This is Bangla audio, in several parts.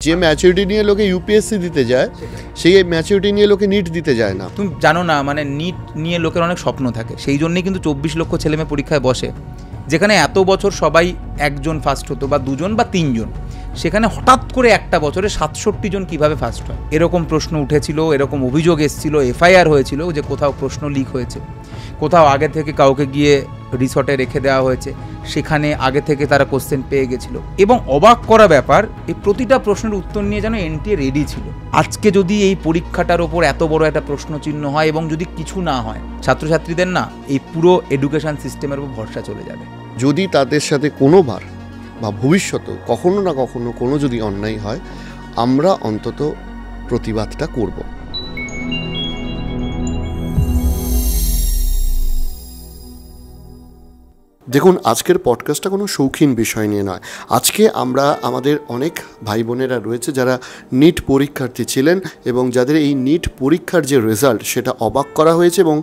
যে ম্যাচুরিটি নিয়ে লোকে ইউপিএসসি দিতে যায়, সেই ম্যাচুরিটি নিয়ে লোকে নিট দিতে যায় না। তুমি জানো না, মানে নিট নিয়ে লোকের অনেক স্বপ্ন থাকে, সেই জন্যই কিন্তু 24 লক্ষ ছেলেমেয়ে পরীক্ষায় বসে। যেখানে এত বছর সবাই একজন ফার্স্ট হতো বা দুজন বা তিনজন, সেখানে হঠাৎ করে একটা বছরে 67 জন কীভাবে ফার্স্ট হয়, এরকম প্রশ্ন উঠেছিল, এরকম অভিযোগ এসেছিল, এফআইআর হয়েছিল যে কোথাও প্রশ্ন লিক হয়েছে, কোথাও আগে থেকে কাউকে গিয়ে রিসর্টে রেখে দেওয়া হয়েছে, সেখানে আগে থেকে তারা কোশ্চেন পেয়ে গেছিলো। এবং অবাক করা ব্যাপার, এই প্রতিটা প্রশ্নের উত্তর নিয়ে যেন এনটিএ রেডি ছিল। আজকে যদি এই পরীক্ষাটার ওপর এত বড় একটা প্রশ্নচিহ্ন হয় এবং যদি কিছু না হয়, ছাত্রছাত্রীদের না এই পুরো এডুকেশন সিস্টেমের উপর ভরসা চলে যাবে। যদি তাদের সাথে কোনোবার বা ভবিষ্যতেও কখনো না কখনো কোনো যদি অন্যায় হয়, আমরা অন্তত প্রতিবাদটা করব। দেখুন, আজকের পডকাস্টটা কোনো শৌখিন বিষয় নিয়ে নয়। আজকে আমরা আমাদের অনেক ভাই বোনেরা রয়েছে যারা নিট পরীক্ষার্থী ছিলেন এবং যাদের এই নিট পরীক্ষার যে রেজাল্ট সেটা অবাক করা হয়েছে এবং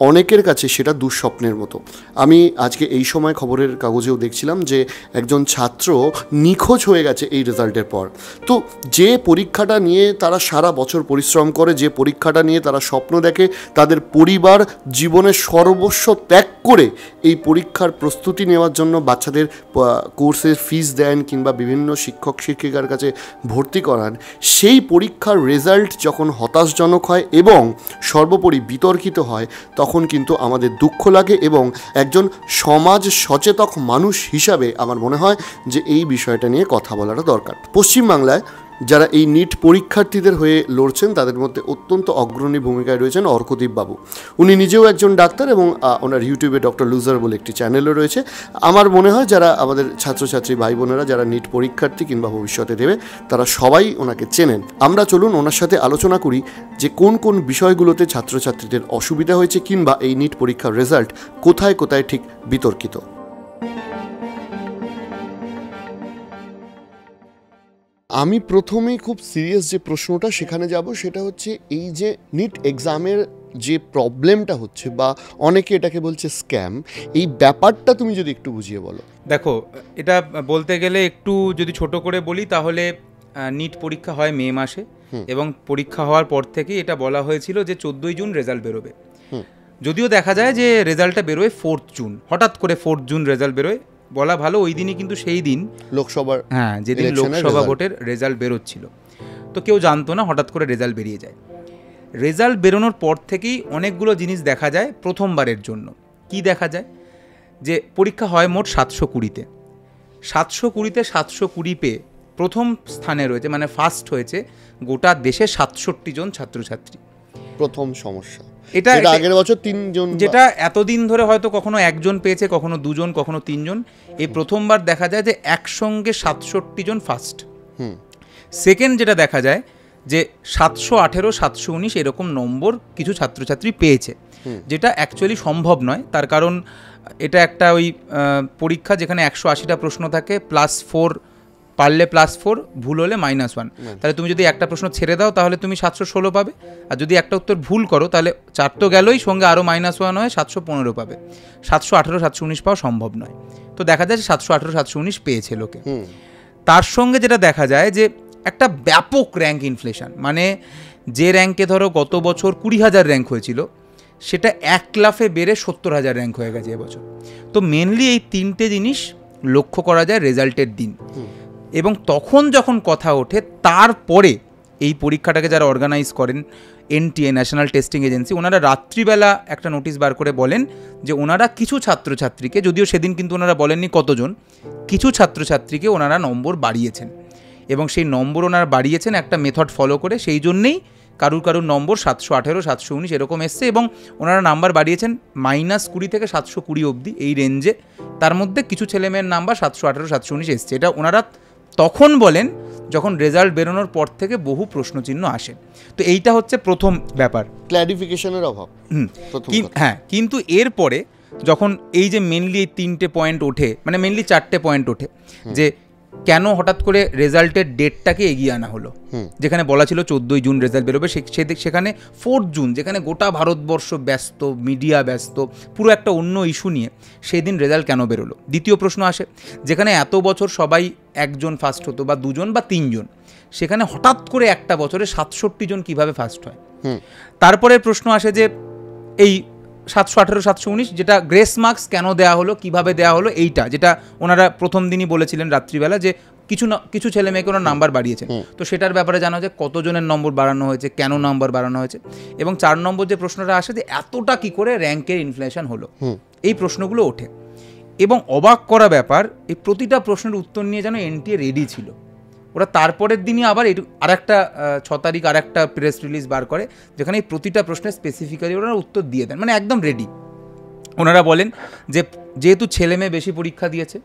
অনেকের কাছে সেটা দুঃস্বপ্নের মতো। আমি আজকে এই সময় খবরের কাগজেও দেখছিলাম যে একজন ছাত্র নিখোঁজ হয়ে গেছে এই রেজাল্টের পর। তো যে পরীক্ষাটা নিয়ে তারা সারা বছর পরিশ্রম করে, যে পরীক্ষাটা নিয়ে তারা স্বপ্ন দেখে, তাদের পরিবার জীবনের সর্বস্ব ত্যাগ করে এই পরীক্ষার প্রস্তুতি নেওয়ার জন্য বাচ্চাদের কোর্সের ফিস দেন কিংবা বিভিন্ন শিক্ষক শিক্ষিকার কাছে ভর্তি করান, সেই পরীক্ষার রেজাল্ট যখন হতাশজনক হয় এবং সর্বোপরি বিতর্কিত হয়, তখন কিন্তু আমাদের দুঃখ লাগে এবং একজন সমাজ সচেতন মানুষ হিসাবে আমার মনে হয় যে এই বিষয়টা নিয়ে কথা বলাটা দরকার। পশ্চিমবাংলায় যারা এই নিট পরীক্ষার্থীদের হয়ে লড়ছেন তাদের মধ্যে অত্যন্ত অগ্রণী ভূমিকায় রয়েছেন অর্কদীপ বাবু। উনি নিজেও একজন ডাক্তার এবং ওনার ইউটিউবে ডক্টর লুজার বলে একটি চ্যানেলও রয়েছে। আমার মনে হয় যারা আমাদের ছাত্রছাত্রী ভাই বোনেরা যারা নিট পরীক্ষার্থী কিংবা ভবিষ্যতে দেবে, তারা সবাই ওনাকে চেনেন। আমরা চলুন ওনার সাথে আলোচনা করি যে কোন কোন বিষয়গুলোতে ছাত্রছাত্রীদের অসুবিধা হয়েছে কিংবা এই নিট পরীক্ষার রেজাল্ট কোথায় কোথায় ঠিক বিতর্কিত। আমি প্রথমেই খুব সিরিয়াস যে প্রশ্নটা সেখানে যাব, সেটা হচ্ছে এই যে নিট এক্সামের যে প্রবলেমটা হচ্ছে বা অনেকে এটাকে বলছে স্ক্যাম, এই ব্যাপারটা তুমি যদি একটু বুঝিয়ে বলো। দেখো, এটা বলতে গেলে একটু যদি ছোট করে বলি তাহলে নিট পরীক্ষা হয় মে মাসে এবং পরীক্ষা হওয়ার পর থেকে এটা বলা হয়েছিল যে 14 জুন রেজাল্ট বেরোবে। যদিও দেখা যায় যে রেজাল্টটা বেরোয় 4 জুন, হঠাৎ করে 4 জুন রেজাল্ট বেরোয়। বলা ভালো ওই দিনই কিন্তু সেই দিন লোকসভার, যেদিন লোকসভা ভোটের রেজাল্ট বেরোচ্ছিল, তো কেউ জানতো না, হঠাৎ করে রেজাল্ট বেরিয়ে যায়। রেজাল্ট বেরোনোর পর থেকেই অনেকগুলো জিনিস দেখা যায় প্রথমবারের জন্য। কি দেখা যায়? যে পরীক্ষা হয় মোট 720-তে, 720-তে 720 পেয়ে প্রথম স্থানে রয়েছে, মানে ফার্স্ট হয়েছে গোটা দেশে 67 জন ছাত্রছাত্রী। প্রথম সমস্যা এটা আগের বছর 3 জন, যেটা এতদিন ধরে হয়তো কখনো 1 জন পেয়েছে, কখনো 2 জন, কখনো 3 জন। এই প্রথমবার দেখা যায় যে একসঙ্গে 67 জন ফার্স্ট। সেকেন্ড যেটা দেখা যায় যে 718, 719 এরকম নম্বর কিছু ছাত্রছাত্রী পেয়েছে, যেটা অ্যাকচুয়ালি সম্ভব নয়। তার কারণ এটা একটা ওই পরীক্ষা যেখানে 180টা প্রশ্ন থাকে, +4 পারলে +4, ভুল হলে -1। তাহলে তুমি যদি একটা প্রশ্ন ছেড়ে দাও তাহলে তুমি 716 পাবে, আর যদি একটা উত্তর ভুল করো তাহলে 4 তো গেলই, সঙ্গে আরও -1 হয় 715 পাবে। 718, 719 পাওয়া সম্ভব নয়। তো দেখা যায় যে 718, 719 পেয়েছে লোকে। তার সঙ্গে যেটা দেখা যায় যে একটা ব্যাপক র্যাঙ্ক ইনফ্লেশন, মানে যে র্যাঙ্কে ধরো গত বছর 20,000 র্যাঙ্ক হয়েছিল, সেটা 1 লাফে বেড়ে 70,000 র্যাঙ্ক হয়ে গেছে এবছর। তো মেনলি এই 3টে জিনিস লক্ষ্য করা যায় রেজাল্টের দিন। এবং তখন যখন কথা ওঠে, তারপরে এই পরীক্ষাটাকে যারা অর্গানাইজ করেন, এনটিএ, ন্যাশনাল টেস্টিং এজেন্সি, ওনারা রাত্রিবেলা একটা নোটিশ বার করে বলেন যে ওনারা কিছু ছাত্রছাত্রীকে, যদিও সেদিন কিন্তু ওনারা বলেননি কতজন, কিছু ছাত্রছাত্রীকে ওনারা নম্বর বাড়িয়েছেন। এবং সেই নম্বর ওনারা বাড়িয়েছেন একটা মেথড ফলো করে, সেই জন্যেই কারুর নম্বর 718, 719 এরকম এসছে। এবং ওনারা নাম্বার বাড়িয়েছেন -20 থেকে 720 অবধি, এই রেঞ্জে। তার মধ্যে কিছু ছেলেমেয়ের নাম্বার 718, 719 এসছে। এটা ওনারা তখন বলেন যখন রেজাল্ট বেরোনোর পর থেকে বহু প্রশ্নচিহ্ন আসে। তো এইটা হচ্ছে প্রথম ব্যাপার, ক্ল্যারিফিকেশনের অভাব। হ্যাঁ, কিন্তু এরপরে যখন এই যে মেনলি এই 3টে পয়েন্ট ওঠে, মানে মেনলি 4টে পয়েন্ট ওঠে, যে কেন হঠাৎ করে রেজাল্টের ডেটটাকে এগিয়ে আনা হলো। যেখানে বলা ছিল 14 জুন রেজাল্ট বেরোবে, সেখানে 4 জুন, যেখানে গোটা ভারতবর্ষ ব্যস্ত, মিডিয়া ব্যস্ত, পুরো একটা অন্য ইস্যু নিয়ে, সেই দিন রেজাল্ট কেন বেরোলো। দ্বিতীয় প্রশ্ন আসে, যেখানে এত বছর সবাই একজন ফার্স্ট হতো বা 2 জন বা 3 জন, সেখানে হঠাৎ করে একটা বছরে 67 জন কিভাবে ফার্স্ট হয়। তারপরে প্রশ্ন আসে যে এই 718, 719 যেটা গ্রেস মার্কস কেন দেওয়া হলো, কিভাবে দেওয়া হলো, এইটা যেটা ওনারা প্রথম দিনই বলেছিলেন রাত্রিবেলা যে কিছু ছেলে মেয়েকে ওনার নাম্বার বাড়িয়েছেন, তো সেটার ব্যাপারে জানা যায় কতজনের নম্বর বাড়ানো হয়েছে, কেন নাম্বার বাড়ানো হয়েছে। এবং 4 নম্বর যে প্রশ্নটা আসে যে এতটা কি করে র্যাঙ্কের ইনফ্লেশন হলো, এই প্রশ্নগুলো ওঠে। এবং অবাক করা ব্যাপার, এই প্রতিটা প্রশ্নের উত্তর নিয়ে যেন এনটিএ রেডি ছিল। ওরা তারপরের দিনই আবার আরেকটা 6 তারিখ আরেকটা প্রেস রিলিজ বার করে, যেখানে এই প্রতিটা প্রশ্নের স্পেসিফিক্যালি ওরা উত্তর দিয়ে দেন, মানে একদম রেডি। ওনারা বলেন যে যেহেতু ছেলে মেয়ে বেশি পরীক্ষা দিয়েছে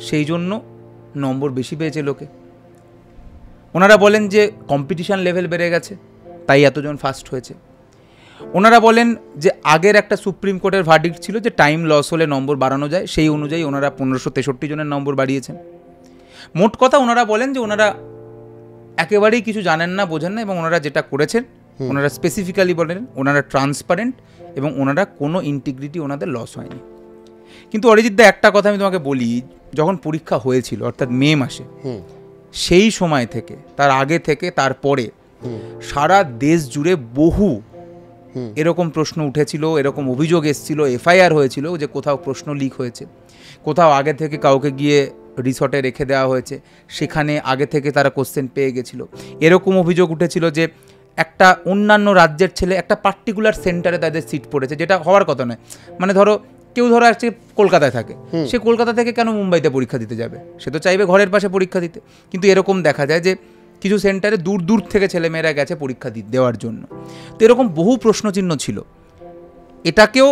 সেই জন্য নম্বর বেশি পেয়েছে লোকে। ওনারা বলেন যে কম্পিটিশান লেভেল বেড়ে গেছে তাই এতজন ফার্স্ট হয়েছে। ওনারা বলেন যে আগের একটা সুপ্রিম কোর্টের ভার্ডিক্ট ছিল যে টাইম লস হলে নম্বর বাড়ানো যায়, সেই অনুযায়ী ওনারা 1563 জনের নম্বর বাড়িয়েছেন। মোট কথা ওনারা বলেন যে ওনারা একেবারেই কিছু জানেন না, বোঝেন না, এবং ওনারা যেটা করেছেন ওনারা স্পেসিফিক্যালি বলেন ওনারা ট্রান্সপারেন্ট এবং ওনারা কোনো ইন্টিগ্রিটি ওনাদের লস হয়নি। কিন্তু অরিজিৎদা একটা কথা আমি তোমাকে বলি, যখন পরীক্ষা হয়েছিল অর্থাৎ মে মাসে, সেই সময় থেকে, তার আগে থেকে, তারপরে সারা দেশ জুড়ে বহু এরকম প্রশ্ন উঠেছিল, এরকম অভিযোগ এসেছিল, এফআইআর হয়েছিল যে কোথাও প্রশ্ন লিক হয়েছে, কোথাও আগে থেকে কাউকে গিয়ে রিসর্টে রেখে দেওয়া হয়েছে, সেখানে আগে থেকে তারা কোশ্চেন পেয়ে গেছিলো। এরকম অভিযোগ উঠেছিল যে একটা অন্যান্য রাজ্যের ছেলে একটা পার্টিকুলার সেন্টারে তাদের সিট পড়েছে, যেটা হওয়ার কথা নয়। মানে ধরো কেউ আজকে কলকাতায় থাকে, সে কলকাতা থেকে কেন মুম্বাইতে পরীক্ষা দিতে যাবে, সে তো চাইবে ঘরের পাশে পরীক্ষা দিতে। কিন্তু এরকম দেখা যায় যে কিছু সেন্টারে দূর দূর থেকে ছেলেমেয়েরা গেছে পরীক্ষা দেওয়ার জন্য। তো এরকম বহু প্রশ্নচিহ্ন ছিল। এটাকেও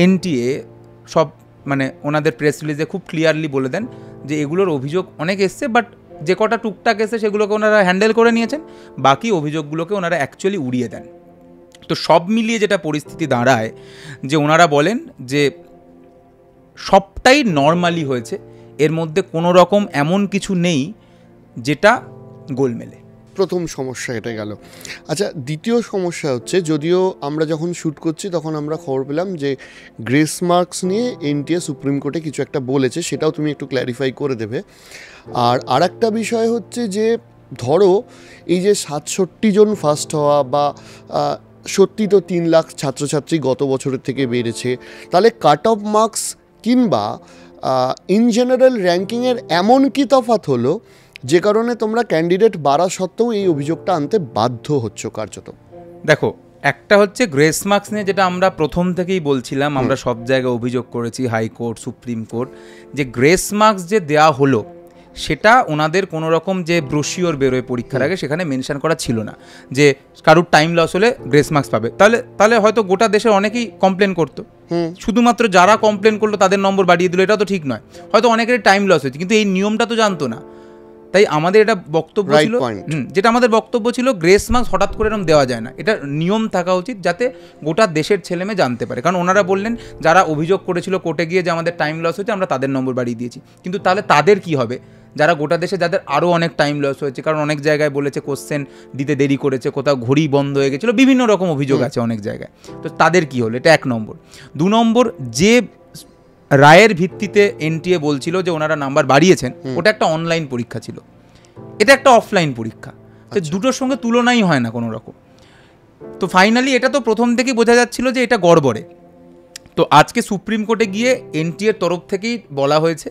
এনটিএ সব মানে ওনাদের প্রেস রিলিজে খুব ক্লিয়ারলি বলে দেন যে এগুলোর অভিযোগ অনেক এসছে, বাট যে কটা টুকটাক এসে সেগুলোকে ওনারা হ্যান্ডেল করে নিয়েছেন, বাকি অভিযোগগুলোকে ওনারা অ্যাকচুয়ালি উড়িয়ে দেন। তো সব মিলিয়ে যেটা পরিস্থিতি দাঁড়ায় যে ওনারা বলেন যে সবটাই নর্মালি হয়েছে, এর মধ্যে কোনো রকম এমন কিছু নেই যেটা গোলমেলে। প্রথম সমস্যা এটা গেল। আচ্ছা, দ্বিতীয় সমস্যা হচ্ছে, যদিও আমরা যখন শ্যুট করছি তখন আমরা খবর পেলাম যে গ্রেস মার্কস নিয়ে এনটিএ সুপ্রিম কোর্টে কিছু একটা বলেছে, সেটাও তুমি একটু ক্ল্যারিফাই করে দেবে। আর একটা বিষয় হচ্ছে যে ধরো এই যে 67 জন ফার্স্ট হওয়া, বা সত্যি তো 3 লাখ ছাত্রছাত্রী গত বছরের থেকে বেড়েছে, তাহলে কাট অফ মার্কস কিংবা ইন জেনারেল র্যাঙ্কিংয়ের এমন কি তফাৎ হলো যে কারণে তোমরা ক্যান্ডিডেট বাড়া সত্ত্বেও এই অভিযোগটা আনতে বাধ্য হচ্ছ কার্যত? দেখো, একটা হচ্ছে গ্রেস মার্কস নিয়ে যেটা আমরা প্রথম থেকেই বলছিলাম, আমরা সব জায়গায় অভিযোগ করেছি, হাইকোর্ট, সুপ্রিম কোর্ট, যে গ্রেস মার্কস যে দেওয়া হলো সেটা ওনাদের কোনো রকম যে ব্রোশিওর বেরোয় পরীক্ষার আগে সেখানে মেনশন করা ছিল না যে কারুর টাইম লস হলে গ্রেস মার্কস পাবে। তাহলে হয়তো গোটা দেশের অনেকেই কমপ্লেন করতো, শুধুমাত্র যারা কমপ্লেন করলো তাদের নম্বর বাড়িয়ে দিল, এটা তো ঠিক নয়। হয়তো অনেকের টাইম লস হয়েছে কিন্তু এই নিয়মটা তো জানতো না। তাই আমাদের এটা বক্তব্য ছিল, যেটা আমাদের বক্তব্য ছিল, গ্রেস মার্কস হঠাৎ করে এরকম দেওয়া যায় না, এটা নিয়ম থাকা উচিত যাতে গোটা দেশের ছেলেমেয়ে জানতে পারে। কারণ ওনারা বললেন যারা অভিযোগ করেছিল কোর্টে গিয়ে যে আমাদের টাইম লস হয়েছে, আমরা তাদের নম্বর বাড়িয়ে দিয়েছি। কিন্তু তাহলে তাদের কি হবে যারা গোটা দেশে, যাদের আরও অনেক টাইম লস হয়েছে? কারণ অনেক জায়গায় বলেছে কোশ্চেন দিতে দেরি করেছে, কোথাও ঘড়ি বন্ধ হয়ে গেছিলো, বিভিন্ন রকম অভিযোগ আছে অনেক জায়গায়। তো তাদের কি হলো? এটা 1 নম্বর। 2 নম্বর, যে রায়ের ভিত্তিতে এনটিএ বলছিল যে ওনারা নাম্বার বাড়িয়েছেন, ওটা একটা অনলাইন পরীক্ষা ছিল, এটা একটা অফলাইন পরীক্ষা। তো দুটোর সঙ্গে তুলনাই হয় না কোনো রকম। তো ফাইনালি এটা তো প্রথম থেকেই বোঝা যাচ্ছিল যে এটা গড়বড়ে। তো আজকে সুপ্রিম কোর্টে গিয়ে এনটিএর তরফ থেকেই বলা হয়েছে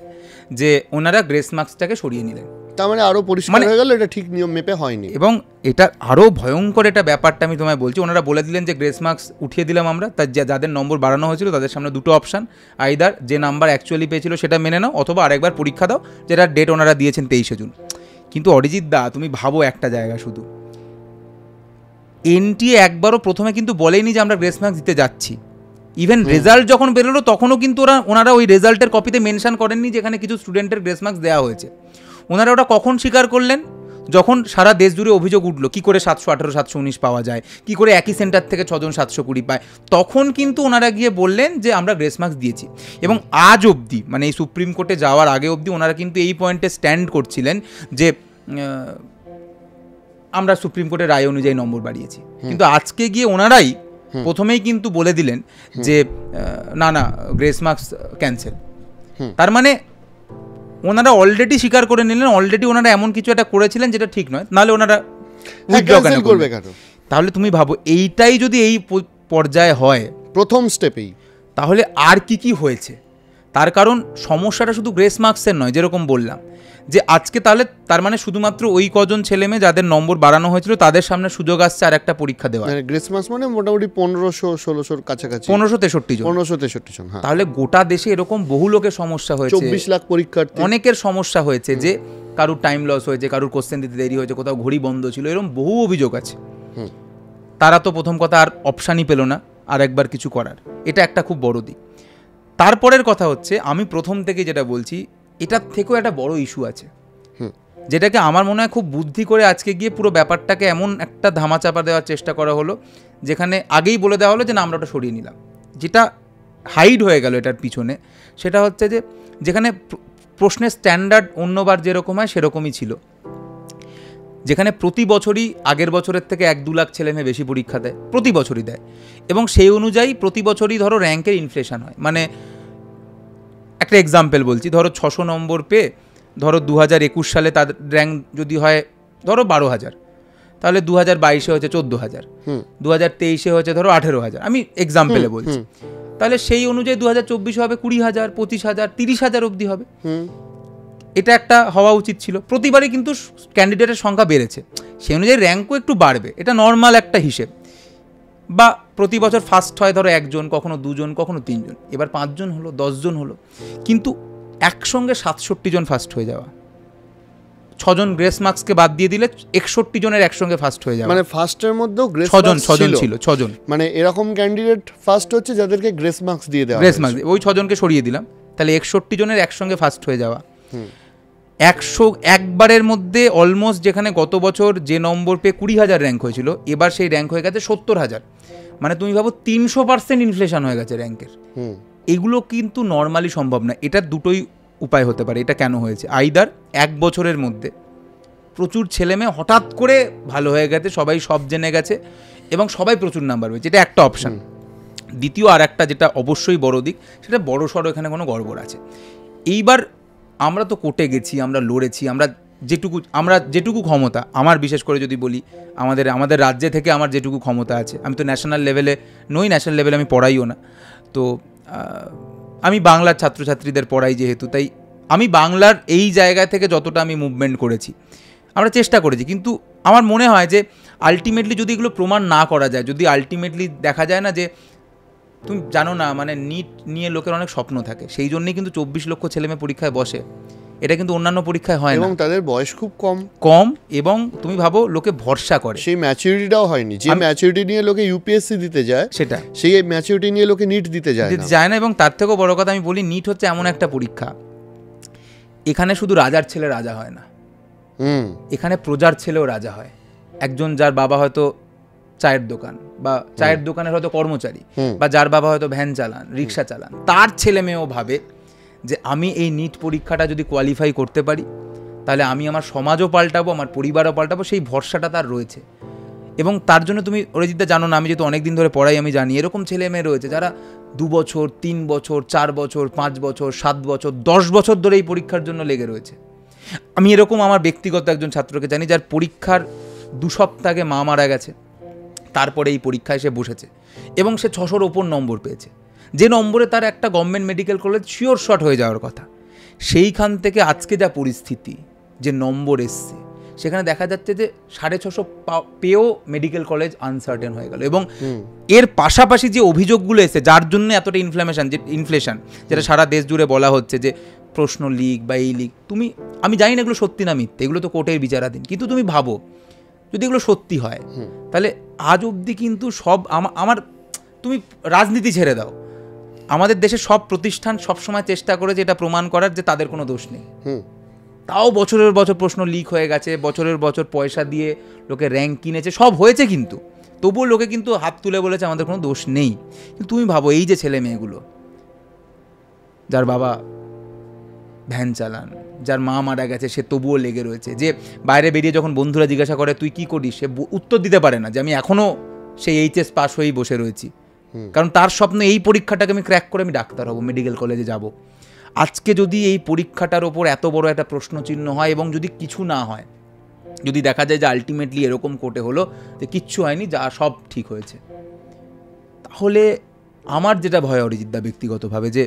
যে ওনারা গ্রেস মার্কসটাকে সরিয়ে নিলেন। তার মানে আরও পরিষ্কার হয়ে গেল এটা ঠিক নিয়ম মেপে হয়নি। এবং এটা আরও ভয়ঙ্কর এটা ব্যাপারটা আমি তোমায় বলছি, ওনারা বলে দিলেন যে গ্রেস মার্কস উঠিয়ে দিলাম আমরা, তার যাদের নম্বর বাড়ানো হয়েছিল তাদের সামনে 2টো অপশান, আইদার যে নাম্বার অ্যাকচুয়ালি পেয়েছিল সেটা মেনে নাও, অথবা আরেকবার পরীক্ষা দাও, যেটা ডেট ওনারা দিয়েছেন 23শে জুন। কিন্তু অরিজিৎ দা, তুমি ভাবো একটা জায়গা, শুধু এনটিএ একবারও প্রথমে কিন্তু বলেনি যে আমরা গ্রেস মার্কস দিতে যাচ্ছি। ইভেন রেজাল্ট যখন বেরোলো তখনও কিন্তু ওনারা ওই রেজাল্টের কপিতে মেনশন করেননি যেখানে কিছু স্টুডেন্টের গ্রেস মার্কস দেওয়া হয়েছে। ওনারা ওটা কখন স্বীকার করলেন? যখন সারা দেশ জুড়ে অভিযোগ উঠলো কী করে 718, 719 পাওয়া যায়, কী করে একই সেন্টার থেকে 6 জন 720 পায়, তখন কিন্তু ওনারা গিয়ে বললেন যে আমরা গ্রেস মার্কস দিয়েছি। এবং আজ অবধি, মানে এই সুপ্রিম কোর্টে যাওয়ার আগে অবধি ওনারা কিন্তু এই পয়েন্টে স্ট্যান্ড করছিলেন যে আমরা সুপ্রিম কোর্টের রায় অনুযায়ী নম্বর বাড়িয়েছি। কিন্তু আজকে গিয়ে ওনারাই প্রথমেই কিন্তু বলে দিলেন যে না, গ্রেস মার্কস ক্যান্সেল। তার মানে ওনারা অলরেডি স্বীকার করে নিলেন, অলরেডি ওনারা এমন কিছু একটা করেছিলেন যেটা ঠিক নয়, নাহলে ওনারা করবে। তাহলে তুমি ভাবো এইটাই যদি এই পর্যায়ে হয় প্রথম স্টেপেই, তাহলে আর কি হয়েছে। তার কারণ সমস্যাটা শুধু গ্রেস মার্কসের নয়, যেরকম বললাম যে আজকে তাহলে তার মানে শুধুমাত্র ওই কজন ছেলেমেয়ে যাদের নম্বর বাড়ানো হয়েছিল তাদের সামনে সুযোগ আসছে আর একটা পরীক্ষা দেওয়া। গ্রেস মার্কস মানে মোটামুটি 1500-1600 কাছাকাছি, 1563 জন। তাহলে গোটা দেশে এরকম বহু লোকের সমস্যা হয়েছে, 24 লাখ পরীক্ষার্থী, অনেকের সমস্যা হয়েছে যে কারুর টাইম লস হয়েছে, কারুর কোশ্চেন দিতে দেরি হয়েছে, কোথাও ঘড়ি বন্ধ ছিল, এরকম বহু অভিযোগ আছে। তারা তো প্রথম কথা আর অপশানই পেল না আর একবার কিছু করার, এটা একটা খুব বড় দিক। তারপরের কথা হচ্ছে, আমি প্রথম থেকে যেটা বলছি, এটার থেকেও একটা বড় ইস্যু আছে, যেটাকে আমার মনে হয় খুব বুদ্ধি করে আজকে গিয়ে পুরো ব্যাপারটাকে এমন একটা ধামাচাপা দেওয়ার চেষ্টা করা হলো, যেখানে আগেই বলে দেওয়া হলো যে না আমরা ওটা সরিয়ে নিলাম, যেটা হাইড হয়ে গেল এটার পিছনে। সেটা হচ্ছে যে যেখানে প্রশ্নের স্ট্যান্ডার্ড অন্যবার যেরকম হয় সেরকমই ছিল, যেখানে প্রতি বছরই আগের বছরের থেকে 1-2 লাখ ছেলে মেয়ে বেশি পরীক্ষা দেয়, প্রতি বছরই দেয়, এবং সেই অনুযায়ী প্রতি বছরই ধরো র্যাঙ্কের ইনফ্লেশন হয়। মানে একটা এক্সাম্পল বলছি, ধরো 600 নম্বর পেয়ে ধরো 2021 সালে তাদের র্যাঙ্ক যদি হয় ধরো 12,000, তাহলে 2022-এ হয়েছে 14,000, 2023-এ হয়েছে ধরো 18,000, আমি এক্সাম্পলে বলছি। তাহলে সেই অনুযায়ী 2024 হবে 20,000, 25,000, 30,000 অবধি হবে। এটা একটা হওয়া উচিত ছিল। প্রতিবারই কিন্তু ক্যান্ডিডেটের সংখ্যা বেড়েছে, সেই অনুযায়ী র্যাঙ্কও একটু বাড়বে, এটা নর্মাল একটা হিসেব। বা প্রতি বছর ফার্স্ট হয় ধরো 1 জন, কখনো 2 জন, কখনো 3 জন, এবার 5 জন হলো, 10 জন হলো, কিন্তু একসঙ্গে 67 জন ফার্স্ট হয়ে যাওয়া, 6 জন গ্রেস মার্কসকে বাদ দিয়ে দিলে 61 জনের একসঙ্গে ফার্স্ট হয়ে যাওয়া, মানে ফার্স্টের মধ্যেও গ্রেস 6 জন ছিল, 6 জন, মানে এরকম ক্যান্ডিডেট ফার্স্ট হচ্ছে যাদেরকে গ্রেস মার্কস দিয়ে দেওয়া, গ্রেস মার্কস ওই 6 জনকে সরিয়ে দিলাম, তাহলে 61 জনের একসঙ্গে ফার্স্ট হয়ে যাওয়া। 101 বারের মধ্যে অলমোস্ট, যেখানে গত বছর যে নম্বর পেয়ে 20,000 র্যাঙ্ক হয়েছিল, এবার সেই র্যাঙ্ক হয়ে গেছে 70,000, মানে তুমি ভাবো 300% ইনফ্লেশন হয়ে গেছে র্যাঙ্কের। এগুলো কিন্তু নর্মালি সম্ভব না। এটা দুটোই উপায় হতে পারে। এটা কেন হয়েছে? আইদার 1 বছরের মধ্যে প্রচুর ছেলেমেয়ে হঠাৎ করে ভালো হয়ে গেছে, সবাই সব জেনে গেছে এবং সবাই প্রচুর নাম্বার পেয়েছে, এটা একটা অপশান। দ্বিতীয় আর একটা যেটা অবশ্যই বড় দিক, সেটা বড় সড়ো এখানে কোনো গড়বড় আছে। এইবার আমরা তো কোর্টে গেছি, আমরা লড়েছি, আমরা যেটুকু ক্ষমতা, আমার বিশেষ করে যদি বলি আমাদের রাজ্যে থেকে আমার যেটুকু ক্ষমতা আছে, আমি তো ন্যাশনাল লেভেলে নই, ন্যাশনাল লেভেলে আমি পড়াইও না, তো আমি বাংলার ছাত্রছাত্রীদের পড়াই যেহেতু, তাই আমি বাংলার এই জায়গা থেকে যতটা আমি মুভমেন্ট করেছি, আমরা চেষ্টা করেছি। কিন্তু আমার মনে হয় যে আলটিমেটলি যদি এগুলো প্রমাণ না করা যায়, যদি আলটিমেটলি দেখা যায় না যে, তুমি জানো না, মানে নিট নিয়ে লোকের অনেক স্বপ্ন থাকে, সেই জন্যই কিন্তু 24 লক্ষ ছেলেমেয়ে পরীক্ষায় বসে, এটা কিন্তু অন্যান্য পরীক্ষায় হয় না, এবং তাদের বয়স খুব কম, এবং তুমি ভাবো লোকে ভরসা করে, সেই ম্যাচুরিটিটাও হয়নি, যে ম্যাচুরিটি নিয়ে লোকে ইউপিএসসি দিতে যায়, সেটা সেই ম্যাচুরিটি নিয়ে লোকে নিট দিতে যায় না। এবং তার থেকেও বড় কথা আমি বলি, নিট হচ্ছে এমন একটা পরীক্ষা, এখানে শুধু রাজার ছেলে রাজা হয় না, এখানে প্রজার ছেলেও রাজা হয়। একজন যার বাবা হয়তো চায়ের দোকান, বা চায়ের দোকানের হয়তো কর্মচারী, বা যার বাবা হয়তো ভ্যান চালান, রিক্সা চালান, তার ছেলে মেয়েও ভাবে যে আমি এই নিট পরীক্ষাটা যদি কোয়ালিফাই করতে পারি, তাহলে আমি আমার সমাজও পাল্টাবো, আমার পরিবারও পাল্টাবো, সেই ভরসাটা তার রয়েছে। এবং তার জন্য তুমি অরিজিৎদা জানো না, আমি যেহেতু অনেকদিন ধরে পড়াই, আমি জানি এরকম ছেলে মেয়ে রয়েছে যারা 2 বছর, 3 বছর, 4 বছর, 5 বছর, 7 বছর, 10 বছর ধরে এই পরীক্ষার জন্য লেগে রয়েছে। আমি এরকম আমার ব্যক্তিগত একজন ছাত্রকে জানি, যার পরীক্ষার 2 সপ্তাহ আগে মা মারা গেছে, তারপরে এই পরীক্ষায় সে বসেছে এবং সে 600-র ওপর নম্বর পেয়েছে, যে নম্বরে তার একটা government medical college sure shot হয়ে যাওয়ার কথা। সেইখান থেকে আজকে যা পরিস্থিতি, যে নম্বর এসছে, সেখানে দেখা যাচ্ছে যে 650 পেয়েও মেডিকেল কলেজ আনসার্টেন হয়ে গেল। এবং এর পাশাপাশি যে অভিযোগগুলো এসছে, যার জন্য এতটা ইনফ্লেশন, যেটা সারা দেশ জুড়ে বলা হচ্ছে যে প্রশ্ন লিক বা এই লিক, আমি জানি না এগুলো সত্যি না মিথ্যে, এগুলো তো কোর্টের বিচারাধীন, কিন্তু তুমি ভাবো যদি এগুলো সত্যি হয়, তাহলে আজ অবধি কিন্তু সব আমার তুমি রাজনীতি ছেড়ে দাও, আমাদের দেশের সব প্রতিষ্ঠান সবসময় চেষ্টা করে যে এটা প্রমাণ করার যে তাদের কোনো দোষ নেই, তাও বছরের বছর প্রশ্ন লিক হয়ে গেছে, বছরের বছর পয়সা দিয়ে লোকে র্যাঙ্ক কিনেছে, সব হয়েছে, কিন্তু তবুও লোকে কিন্তু হাত তুলে বলেছে আমাদের কোনো দোষ নেই। কিন্তু তুমি ভাবো এই যে ছেলে মেয়েগুলো, যার বাবা ভ্যান চালান, যার মা মারা গেছে, সে তবুও লেগে রয়েছে, যে বাইরে বেরিয়ে যখন বন্ধুরা জিজ্ঞাসা করে তুই কি করিস, সে উত্তর দিতে পারে না যে আমি এখনও সেই এইচএস পাস হয়েই বসে রয়েছি, কারণ তার স্বপ্ন এই পরীক্ষাটাকে আমি ক্র্যাক করে আমি ডাক্তার হব, মেডিকেল কলেজে যাব। আজকে যদি এই পরীক্ষাটার ওপর এত বড় একটা প্রশ্নচিহ্ন হয় এবং যদি কিছু না হয়, যদি দেখা যায় যে আলটিমেটলি এরকম কোর্টে হলো যে কিচ্ছু হয়নি, যা সব ঠিক হয়েছে, তাহলে আমার যেটা ভয় অরিজিৎদা ব্যক্তিগতভাবে, যে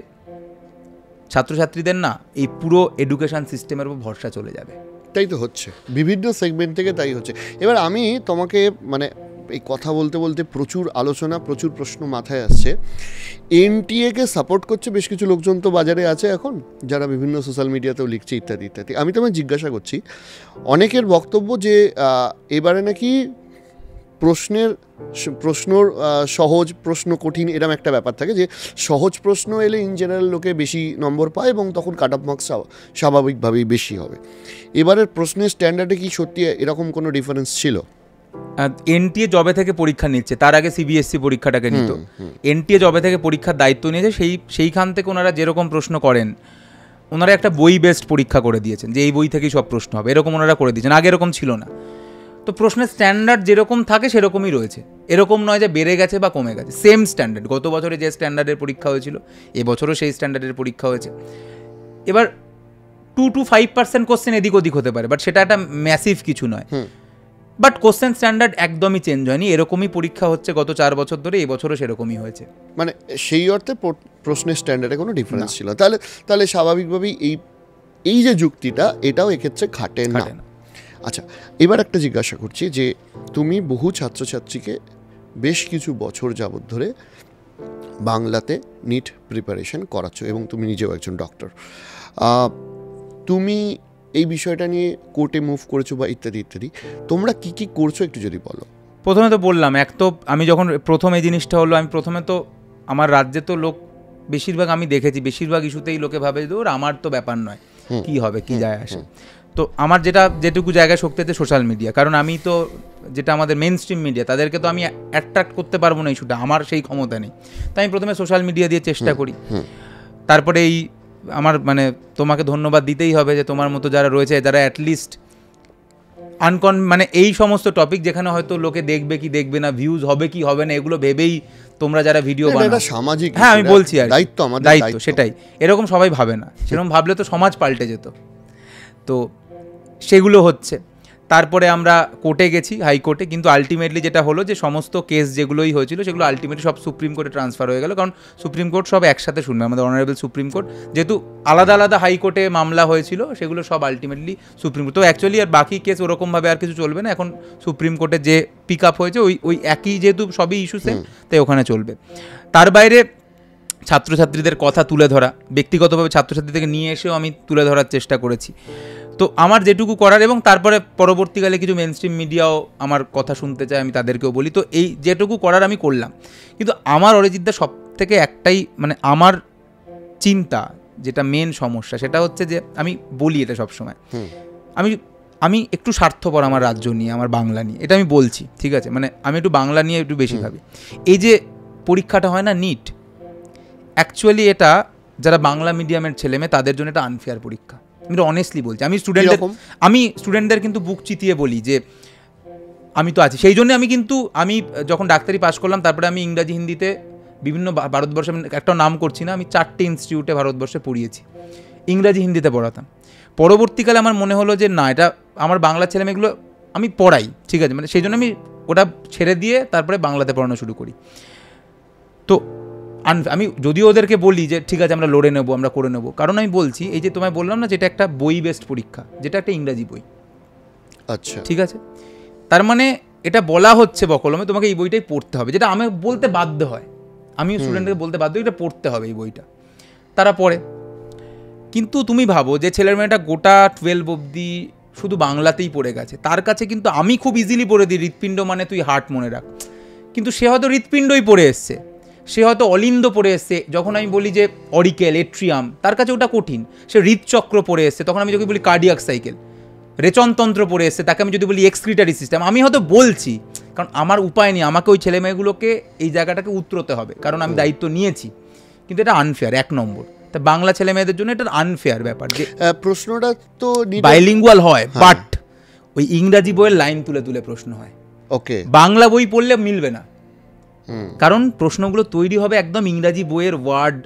ছাত্রছাত্রীদের না এই পুরো এডুকেশন সিস্টেমের উপর ভরসা চলে যাবে। তাই তো হচ্ছে, বিভিন্ন সেগমেন্ট থেকে তাই হচ্ছে। এবার আমি তোমাকে মানে এই কথা বলতে বলতে প্রচুর আলোচনা, প্রচুর প্রশ্ন মাথায় আসছে। এনটিএকে সাপোর্ট করছে বেশ কিছু লোকজন তো বাজারে আছে এখন, যারা বিভিন্ন সোশ্যাল মিডিয়াতেও লিখছে ইত্যাদি ইত্যাদি। আমি তোমায় জিজ্ঞাসা করছি, অনেকের বক্তব্য যে এবারে নাকি প্রশ্নর সহজ, প্রশ্ন কঠিন, এরম একটা ব্যাপার থাকে, যে সহজ প্রশ্ন এলে ইন জেনারেল লোকে বেশি নম্বর পায় এবং তখন কাট অফ মার্কস স্বাভাবিকভাবেই বেশি হবে। এবারের প্রশ্নের স্ট্যান্ডার্ডে কি সত্যি এরকম কোনো ডিফারেন্স ছিল? এনটিএ জবে থেকে পরীক্ষা নিচ্ছে, তার আগে সিবিএসসি পরীক্ষাটাকে নিত। এনটিএ জবে থেকে পরীক্ষার দায়িত্ব নিয়েছে, সেইখান থেকে ওনারা যেরকম প্রশ্ন করেন, ওনারা একটা বই বেসড পরীক্ষা করে দিয়েছেন, যে এই বই থেকেই সব প্রশ্ন হবে, এরকম ওনারা করে দিয়েছেন। আগে এরকম ছিল না। তো প্রশ্নের স্ট্যান্ডার্ড যেরকম থাকে সেরকমই রয়েছে, এরকম নয় যে বেড়ে গেছে বা কমে গেছে, সেম স্ট্যান্ডার্ড। গত বছরে যে স্ট্যান্ডার্ডের পরীক্ষা হয়েছিল, এবছরও সেই স্ট্যান্ডার্ডের পরীক্ষা হয়েছে। এবার 2 to 5% কোশ্চেন এদিক ওদিক হতে পারে, বাট সেটা একটা ম্যাসিভ কিছু নয়। বাট কোশ্চেন স্ট্যান্ডার্ড একদমই চেঞ্জ হয়নি, এরকমই পরীক্ষা হচ্ছে গত 4 বছর ধরে, এবছরও সেরকমই হয়েছে। মানে সেই অর্থে প্রশ্নের স্ট্যান্ডার্ডে কোনো ডিফারেন্স ছিল। তাহলে স্বাভাবিকভাবেই এই যে যুক্তিটা, এটাও এক্ষেত্রে খাটে না। আচ্ছা, এবার একটা জিজ্ঞাসা করছি, যে তুমি বহু ছাত্রছাত্রীকে বেশ কিছু বছর যাবত ধরে বাংলাতে নিট প্রিপারেশন করাচ্ছ এবং তুমি নিজেও একজন ডক্টর, তুমি এই বিষয়টা নিয়ে কোর্টে মুভ করেছো বা ইত্যাদি ইত্যাদি, তোমরা কি কি করছো একটু যদি বলো। প্রথমে তো বললাম, এক তো আমি যখন প্রথম এই জিনিসটা হলো, আমি প্রথমে তো আমার রাজ্যে তো লোক বেশিরভাগ আমি দেখেছি, বেশিরভাগ ইস্যুতেই লোকে ভাবে যে ওর আমার তো ব্যাপার নয়, কি হবে, কি যায় আসে। তো আমার যেটুকু জায়গায় শক্তি আছে সোশ্যাল মিডিয়া, কারণ আমি তো যেটা আমাদের মেন স্ট্রিম মিডিয়া, তাদেরকে তো আমি অ্যাট্রাক্ট করতে পারবো না ইস্যুটা, আমার সেই ক্ষমতা নেই। তাই আমি প্রথমে সোশ্যাল মিডিয়া দিয়ে চেষ্টা করি। তারপরে এই আমার মানে তোমাকে ধন্যবাদ দিতেই হবে যে তোমার মতো যারা রয়েছে, যারা অ্যাটলিস্ট মানে এই সমস্ত টপিক যেখানে হয়তো লোকে দেখবে কি দেখবে না, ভিউজ হবে কি হবে না, এগুলো ভেবেই তোমরা যারা ভিডিও বানাও, সামাজিক, হ্যাঁ আমি বলছি আর দায়িত্ব, সেটাই, এরকম সবাই ভাবে না, সেরকম ভাবলে তো সমাজ পাল্টে যেত। তো সেগুলো হচ্ছে। তারপরে আমরা কোর্টে গেছি, হাইকোর্টে, কিন্তু আলটিমেটলি যেটা হলো যে সমস্ত কেস যেগুলোই হয়েছিল সেগুলো আলটিমেটলি সব সুপ্রিম কোর্টে ট্রান্সফার হয়ে গেল, কারণ সুপ্রিম কোর্ট সব একসাথে শুনবে। আমাদের অনারেবল সুপ্রিম কোর্ট, যেহেতু আলাদা আলাদা হাইকোর্টে মামলা হয়েছিল, সেগুলো সব আলটিমেটলি সুপ্রিম কোর্ট। তো অ্যাকচুয়ালি আর বাকি কেস ওরকমভাবে আর কিছু চলবে না, এখন সুপ্রিম কোর্টে যে পিক আপ হয়েছে ওই একই, যেহেতু সবই ইস্যু সেম, তাই ওখানে চলবে। তার বাইরে ছাত্রছাত্রীদের কথা তুলে ধরা, ব্যক্তিগতভাবে ছাত্রছাত্রীদেরকে নিয়ে এসেও আমি তুলে ধরার চেষ্টা করেছি। তো আমার যেটুকু করার, এবং তারপরে পরবর্তীকালে কিছু মেন স্ট্রিম মিডিয়াও আমার কথা শুনতে চায়, আমি তাদেরকেও বলি। তো এই যেটুকু করার আমি করলাম। কিন্তু আমার অরিজিৎদা সব থেকে একটাই মানে আমার চিন্তা, যেটা মেন সমস্যা, সেটা হচ্ছে যে আমি বলি এটা সবসময়, আমি একটু স্বার্থপর আমার রাজ্য নিয়ে, আমার বাংলা নিয়ে, এটা আমি বলছি, ঠিক আছে? মানে আমি একটু বাংলা নিয়ে একটু বেশি ভাবি। এই যে পরীক্ষাটা হয় না নিট, অ্যাকচুয়ালি এটা যারা বাংলা মিডিয়ামের ছেলেমেয়ে তাদের জন্য এটা আনফেয়ার পরীক্ষা। আমি অনেস্টলি বলছি, আমি স্টুডেন্টদের কিন্তু বুক চিতিয়ে বলি যে আমি তো আছি। সেই জন্য আমি যখন ডাক্তারি পাশ করলাম, তারপরে আমি ইংরাজি হিন্দিতে বিভিন্ন ভারতবর্ষে, একটা নাম করছি না, আমি 4টে ইনস্টিটিউটে ভারতবর্ষে পড়িয়েছি, ইংরাজি হিন্দিতে পড়াতাম। পরবর্তীকালে আমার মনে হলো যে না, এটা আমার বাংলা ছেলেমেয়েগুলো আমি পড়াই, ঠিক আছে, মানে সেই জন্য আমি ওটা ছেড়ে দিয়ে তারপরে বাংলাতে পড়ানো শুরু করি। তো আমি যদিও ওদেরকে বলি যে ঠিক আছে আমরা লড়ে নেবো, আমরা করে নেবো, কারণ আমি বলছি এই যে তোমায় বললাম না, যেটা একটা বই বেসড পরীক্ষা, যেটা একটা ইংরাজি বই, আচ্ছা ঠিক আছে, তার মানে এটা বলা হচ্ছে বকলমে তোমাকে এই বইটাই পড়তে হবে, যেটা আমি বলতে বাধ্য হয়, আমি স্টুডেন্টকে বলতে বাধ্য, এটা পড়তে হবে এই বইটা, তারা পড়ে। কিন্তু তুমি ভাবো যে ছেলের মেয়েটা গোটা 12 অবধি শুধু বাংলাতেই পড়ে গেছে, তার কাছে কিন্তু আমি খুব ইজিলি পড়ে দিই হৃৎপিণ্ড মানে তুই হার্ট মনে রাখ, কিন্তু সে হয়তো হৃৎপিণ্ডই পড়ে এসছে, সে হয়তো অলিন্দ পড়ে এসছে। যখন আমি বলি যে অরিকেল, এট্রিয়াম, তার কাছে ওটা কঠিন। সে হৃদচক্র পড়ে এসছে, তখন আমি যদি বলি কার্ডিয়াক সাইকেল। রেচনতন্ত্র পড়ে এসছে, তাকে আমি যদি বলি এক্সক্রিটারি সিস্টেম, আমি হয়তো বলছি, কারণ আমার উপায় নেই, আমাকে ওই ছেলেমেয়েগুলোকে এই জায়গাটাকে উতরোতে হবে, কারণ আমি দায়িত্ব নিয়েছি। কিন্তু এটা আনফেয়ার, 1 নম্বর। তা বাংলা ছেলেমেয়েদের জন্য এটা আনফেয়ার ব্যাপার যে প্রশ্নটা তো বাইলিঙ্গুয়াল হয়, বাট ওই ইংরাজি বইয়ের লাইন তুলে তুলে প্রশ্ন হয়। ওকে, বাংলা বই পড়লে মিলবে না, কারণ প্রশ্নগুলো তৈরি হবে একদম ইংরাজি বইয়ের ওয়ার্ড,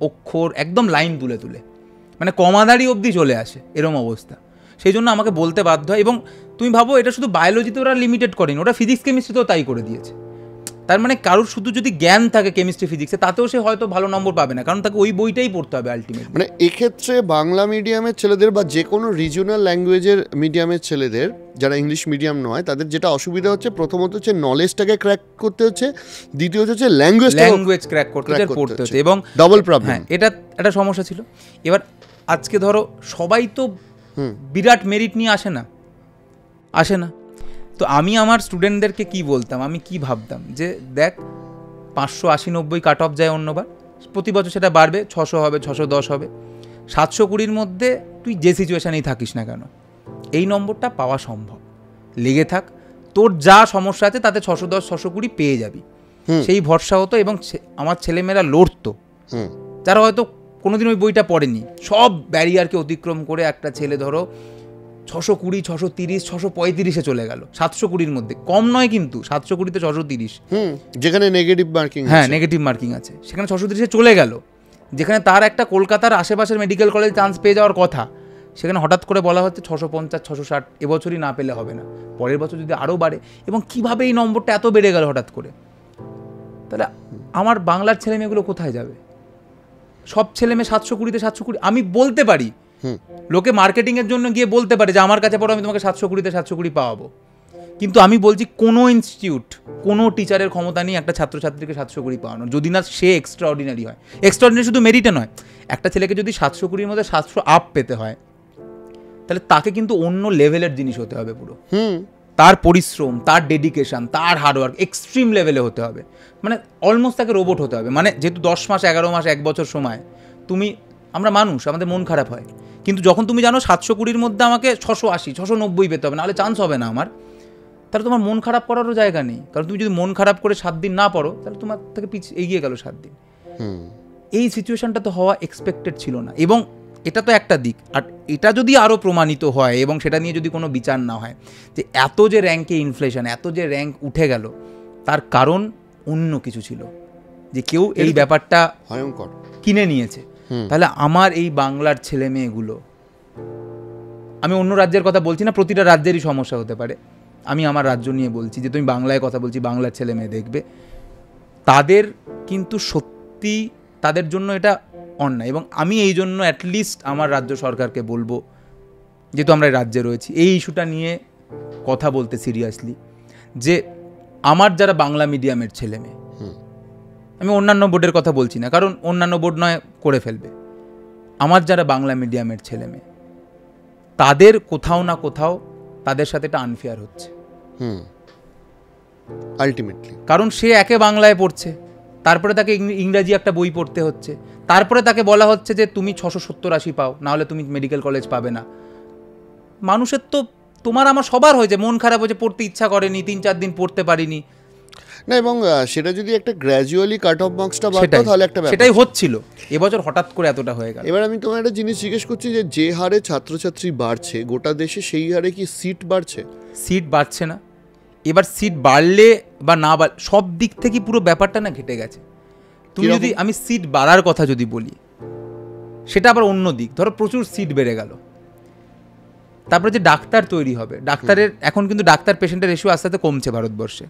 অক্ষর, একদম লাইন তুলে তুলে। মানে কমাদারি অবধি চলে আসে, এরম অবস্থা। সেই জন্য আমাকে বলতে বাধ্য হয়। এবং তুমি ভাবো এটা শুধু বায়োলজিতে ওরা লিমিটেড করেনি, ওরা ফিজিক্স কেমিস্ট্রিতেও তাই করে দিয়েছে। তার মানে কারোর শুধু যদি জ্ঞান থাকে কেমিস্ট্রি ফিজিক্সে, তাতেও সে হয়তো ভালো নম্বর পাবে না, কারণ তাকে ওই বইটাই পড়তে হবে আলটিমেটলি। মানে এক্ষেত্রে বাংলা মিডিয়ামের ছেলেদের বা যে কোনো রিজিওনাল ল্যাঙ্গুয়েজের মিডিয়ামের ছেলেদের, যারা ইংলিশ মিডিয়াম নয়, তাদের যেটা অসুবিধা হচ্ছে, প্রথমত হচ্ছে নলেজটাকে ক্র্যাক করতে হচ্ছে, দ্বিতীয়ত হচ্ছে ল্যাঙ্গুয়েজ ক্র্যাক করতে হচ্ছে এবং ডাবল প্রবলেম। হ্যাঁ, এটা একটা সমস্যা ছিল। এবার আজকে ধরো সবাই তো বিরাট মেরিট নিয়ে আসে না। তো আমি আমার স্টুডেন্টদেরকে কি বলতাম, আমি কি ভাবতাম যে দেখ 580-90 কাট অফ যায় অন্যবার, প্রতি বছর সেটা বাড়বে, 600 হবে, 610 হবে, 720-র মধ্যে তুই যে সিচুয়েশানেই থাকিস না কেন এই নম্বরটা পাওয়া সম্ভব। লেগে থাক, তোর যা সমস্যা আছে তাতে 610, 620 পেয়ে যাবি, সেই ভরসা হতো। এবং আমার ছেলেমেয়েরা লড়তো, যারা হয়তো কোনোদিন ওই বইটা পড়েনি, সব ব্যারিয়ারকে অতিক্রম করে একটা ছেলে ধরো 620, 630, 635-এ চলে গেল। 720-র মধ্যে কম নয় কিন্তু, 720-তে 630, যেখানে নেগেটিভ মার্কিং, হ্যাঁ নেগেটিভ মার্কিং আছে, সেখানে 630-এ চলে গেল। যেখানে তার একটা কলকাতার আশেপাশের মেডিকেল কলেজ চান্স পেয়ে যাওয়ার কথা, সেখানে হঠাৎ করে বলা হচ্ছে 650, 660, এবছরই না পেলে হবে না, পরের বছর যদি আরও বাড়ে। এবং কিভাবে এই নম্বরটা এত বেড়ে গেল হঠাৎ করে? তাহলে আমার বাংলার ছেলেমেয়েগুলো কোথায় যাবে? সব ছেলেমেয়ে 720-তে 720, আমি বলতে পারি, লোকে মার্কেটিংয়ের জন্য গিয়ে বলতে পারে যে আমার কাছে পড়ো, আমি তোমাকে 720-তে 720 পাওয়াবো। কিন্তু আমি বলছি কোনো ইনস্টিটিউট, কোনো টিচারের ক্ষমতা নেই একটা ছাত্রছাত্রীকে 720 পাওয়ানোর, যদি না সে এক্সট্রা অর্ডিনারি হয়। এক্সট্রা অর্ডিনারি শুধু মেরিটে নয়, একটা ছেলেকে যদি 720-র মধ্যে 700 আপ পেতে হয়, তাহলে তাকে কিন্তু অন্য লেভেলের জিনিস হতে হবে পুরো। তার পরিশ্রম, তার ডেডিকেশন, তার হার্ডওয়ার্ক এক্সট্রিম লেভেলে হতে হবে, মানে অলমোস্ট তাকে রোবট হতে হবে। মানে যেহেতু 10 মাস, 11 মাস, 1 বছর সময়, আমরা মানুষ, আমাদের মন খারাপ হয়, কিন্তু যখন তুমি জানো 720-র মধ্যে আমাকে 680, 690 পেতে হবে, নাহলে চান্স হবে না আমার, তাহলে তোমার মন খারাপ করারও জায়গা নেই। কারণ তুমি যদি মন খারাপ করে 7 দিন না পড়ো, তাহলে তোমার থেকে এগিয়ে গেল 7 দিন। এই সিচুয়েশনটা তো হওয়া এক্সপেক্টেড ছিল না। এবং এটা তো একটা দিক, আর এটা যদি আরও প্রমাণিত হয় এবং সেটা নিয়ে যদি কোনো বিচার না হয় যে এত যে র্যাঙ্কে ইনফ্লেশন, এত যে র্যাঙ্ক উঠে গেল, তার কারণ অন্য কিছু ছিল, যে কেউ এই ব্যাপারটা ভয়ঙ্কর কিনে নিয়েছে। তাহলে আমার এই বাংলার ছেলে মেয়েগুলো, আমি অন্য রাজ্যের কথা বলছি না, প্রতিটা রাজ্যেরই সমস্যা হতে পারে, আমি আমার রাজ্য নিয়ে বলছি, যে তুমি বাংলায় কথা বলছি, বাংলার ছেলে মেয়ে দেখবে, তাদের কিন্তু সত্যি তাদের জন্য এটা অন্যায়। এবং আমি এই জন্য অ্যাটলিস্ট আমার রাজ্য সরকারকে বলবো, যেহেতু আমরা রাজ্যে রয়েছি, এই ইস্যুটা নিয়ে কথা বলতে সিরিয়াসলি, যে আমার যারা বাংলা মিডিয়ামের ছেলে মেয়ে, আমি অন্যান্য বোর্ডের কথা বলছি না, কারণ অন্যান্য বোর্ড নয় করে ফেলবে, আমার যারা বাংলা মিডিয়ামের ছেলে মেয়ে, তাদের কোথাও না কোথাও তাদের সাথে এটা আনফেয়ার হচ্ছে আলটিমেটলি। কারণ সে একে বাংলায় পড়ছে, তারপরে তাকে ইংরাজি একটা বই পড়তে হচ্ছে, তারপরে তাকে বলা হচ্ছে যে তুমি 670-80 পাও, নাহলে তুমি মেডিকেল কলেজ পাবে না। মানুষের তো, তোমার আমার সবার হয়েছে, মন খারাপ হয়েছে, পড়তে ইচ্ছা করেনি, 3-4 দিন পড়তে পারিনি না। এবং সেটা যদি একটা গ্র্যাজুয়ালি কাট অফ মার্কসটা বাড়তো, তাহলে একটা ব্যাপার, সেটাই হচ্ছিল। এবছর হঠাৎ করে এতটা হয়ে গেল। এবার আমি তোমার একটা জিনিস জিজ্ঞেস করছি, যে হারে ছাত্রছাত্রী বাড়ছে গোটা দেশে, সেই হারে কি সিট বাড়ছে? সিট বাড়ছে না। এবার সিট বাড়লে বা না বাড়লে, সব দিক থেকে পুরো ব্যাপারটা না ঘেটে গেছে। তুমি যদি, আমি সিট বাড়ার কথা যদি বলি, সেটা আবার অন্য দিক। ধরো প্রচুর সিট বেড়ে গেল, তারপরে যে ডাক্তার তৈরি হবে, ডাক্তারের এখন কিন্তু ডাক্তার পেশেন্টের রেশিও আস্তে আস্তে কমছে ভারতবর্ষে।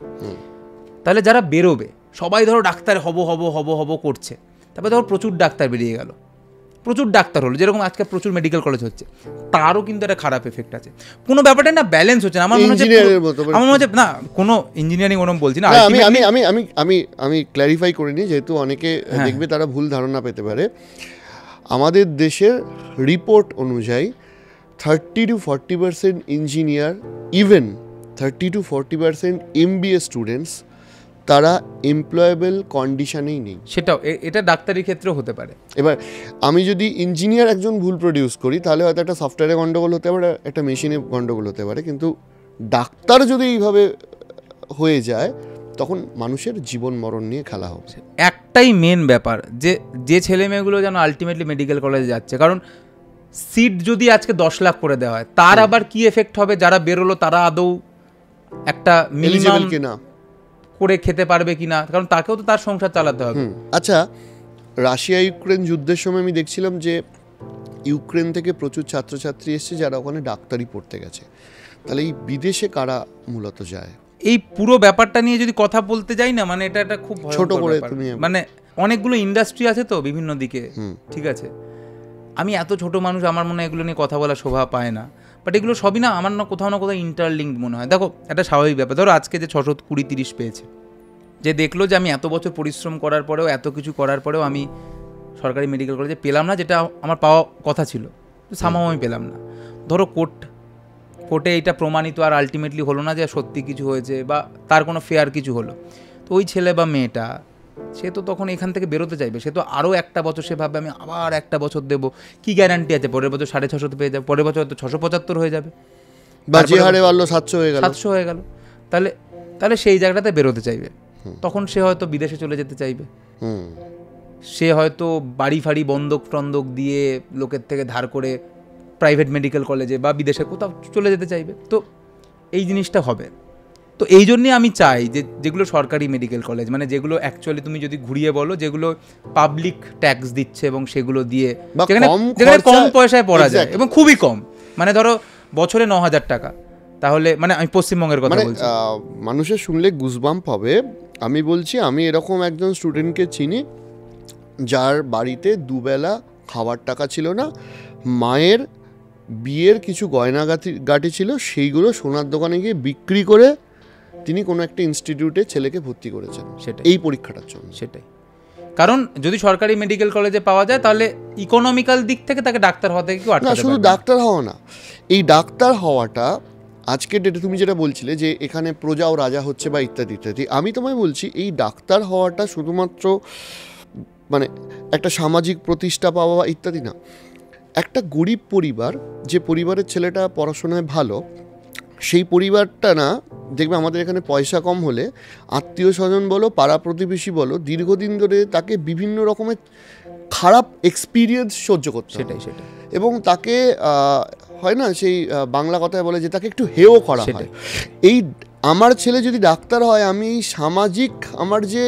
তাহলে যারা বেরোবে সবাই ধরো ডাক্তার হব করছে, তারপরে ধরো প্রচুর ডাক্তার বেরিয়ে গেল, প্রচুর ডাক্তার হলো, যেরকম আজকে প্রচুর মেডিকেল কলেজ হচ্ছে, তারও কিন্তু একটা খারাপ এফেক্ট আছে। কোনো ব্যাপারটা না ব্যালেন্স হচ্ছে না। আমার মনে হচ্ছে না, কোনো ইঞ্জিনিয়ারিং ওরকম বলছি না। আমি ক্ল্যারিফাই করে নিই, যেহেতু অনেকে দেখবে তারা ভুল ধারণা পেতে পারে। আমাদের দেশের রিপোর্ট অনুযায়ী 30-40% ইঞ্জিনিয়ার, ইভেন 30-40% MBA স্টুডেন্টস, তারা এমপ্লয়েবল কন্ডিশনেই নেই। সেটাও, এটা ডাক্তারির ক্ষেত্রেও হতে পারে। এবার আমি যদি ইঞ্জিনিয়ার একজন ভুল প্রডিউস করি, তাহলে হয়তো একটা সফটওয়্যারে গন্ডগোল হতে পারে, একটা মেশিনে গন্ডগোল হতে পারে, কিন্তু ডাক্তার যদি এইভাবে হয়ে যায়, তখন মানুষের জীবন মরণ নিয়ে খেলা হচ্ছে। একটাই মেন ব্যাপার, যে ছেলে মেয়েগুলো যেন আলটিমেটলি মেডিকেল কলেজে যাচ্ছে, কারণ সিট যদি আজকে 10 লাখ করে দেওয়া হয়, তার আবার কি এফেক্ট হবে? যারা বেরোলো তারা আদৌ একটা মিনিমাম কিনা করে খেতে পারবে কিনা, কারণ তাকেও তো তার সংসার চালাতে হবে। আচ্ছা, রাশিয়া ইউক্রেন যুদ্ধের সময় আমি দেখছিলাম যে ইউক্রেন থেকে প্রচুর ছাত্রছাত্রী এসছে যারা ওখানে ডাক্তারি পড়তে গেছে, তাহলে এই বিদেশে কারা মূলত যায়? এই পুরো ব্যাপারটা নিয়ে যদি কথা বলতে যাই না, মানে এটা একটা খুব ছোট করে তুমি, মানে অনেকগুলো ইন্ডাস্ট্রি আছে তো বিভিন্ন দিকে, ঠিক আছে, আমি এত ছোট মানুষ, আমার মনে হয় এগুলো নিয়ে কথা বলা শোভা পায় না, বাট এগুলো সবই না আমার না কোথাও ইন্টারলিঙ্কড মনে হয়। দেখো একটা স্বাভাবিক ব্যাপার, ধরো আজকে যে 620-30 পেয়েছে, যে দেখলো যে আমি এত বছর পরিশ্রম করার পরেও, এত কিছু করার পরেও আমি সরকারি মেডিকেল কলেজে পেলাম না যেটা আমার পাওয়া কথা ছিল, সামাও আমি পেলাম না। ধরো কোর্টে এইটা প্রমাণিত আর আলটিমেটলি হলো না যে সত্যি কিছু হয়েছে বা তার কোনো ফেয়ার কিছু হলো, তো ওই ছেলে বা মেয়েটা সে তো তখন এখান থেকে বেরোতে চাইবে, সে তো আরও একটা বছর সে ভাববে আমি আবার একটা বছর দেবো, কি গ্যারান্টি আছে পরের বছর 650 পেয়ে যাবে, পরের বছর হয়তো 675 হয়ে যাবে, বা যে হারে বাড়লো 700 হয়ে গেল, তাহলে সেই জায়গাটাতে বেরোতে চাইবে, তখন সে হয়তো বিদেশে চলে যেতে চাইবে, সে হয়তো বাড়ি ফাড়ি বন্ধক টন্দক দিয়ে লোকের থেকে ধার করে প্রাইভেট মেডিকেল কলেজে বা বিদেশে কোথাও চলে যেতে চাইবে, তো এই জিনিসটা হবে। তো এই জন্যই আমি চাই যে যেগুলো সরকারি মেডিকেল কলেজ, মানে যেগুলো অ্যাকচুয়ালি তুমি যদি ঘুরিয়ে বলো যেগুলো পাবলিক ট্যাক্স দিচ্ছে এবং সেগুলো দিয়ে যেখানে কম পয়সায় পড়া যায় এবং খুবই কম, মানে ধরো বছরে 9,000 টাকা, তাহলে মানে আমি পশ্চিমবঙ্গের কথা বলছি, মানুষের শুনলে গুজবাম্প হবে। আমি বলছি, আমি এরকম একজন স্টুডেন্টকে চিনি যার বাড়িতে দুবেলা খাওয়ার টাকা ছিল না, মায়ের বিয়ের কিছু গয়নাগাটি ছিল, সেইগুলো সোনার দোকানে গিয়ে বিক্রি করে তিনি কোনো একটা ইনস্টিটিউটে ছেলেকে ভর্তি করেছেন এই পরীক্ষাটার জন্য। সেটাই কারণ যদি সরকারি মেডিকেল কলেজে পাওয়া যায় তাহলে ইকোনমিক্যাল দিক থেকে তাকে ডাক্তার হওয়া থেকে কেউ আটকাতে পারবে না। শুধু ডাক্তার হওয়া না, এই ডাক্তার হওয়াটা আজকের ডেটে তুমি যেটা বলছিলে যে এখানে প্রজা ও রাজা হচ্ছে বা ইত্যাদি ইত্যাদি, আমি তোমায় বলছি এই ডাক্তার হওয়াটা শুধুমাত্র মানে একটা সামাজিক প্রতিষ্ঠা পাওয়া বা ইত্যাদি না। একটা গরিব পরিবার, যে পরিবারের ছেলেটা পড়াশোনায় ভালো, সেই পরিবারটা না দেখবে আমাদের এখানে পয়সা কম হলে আত্মীয় স্বজন বলো, পাড়া প্রতিবেশী বলো, দীর্ঘদিন ধরে তাকে বিভিন্ন রকমের খারাপ এক্সপিরিয়েন্স সহ্য করতে, সেটাই এবং তাকে হয় না সেই বাংলা কথায় বলে যে তাকে একটু হেয় করা হয়। এই আমার ছেলে যদি ডাক্তার হয়, আমি সামাজিক আমার যে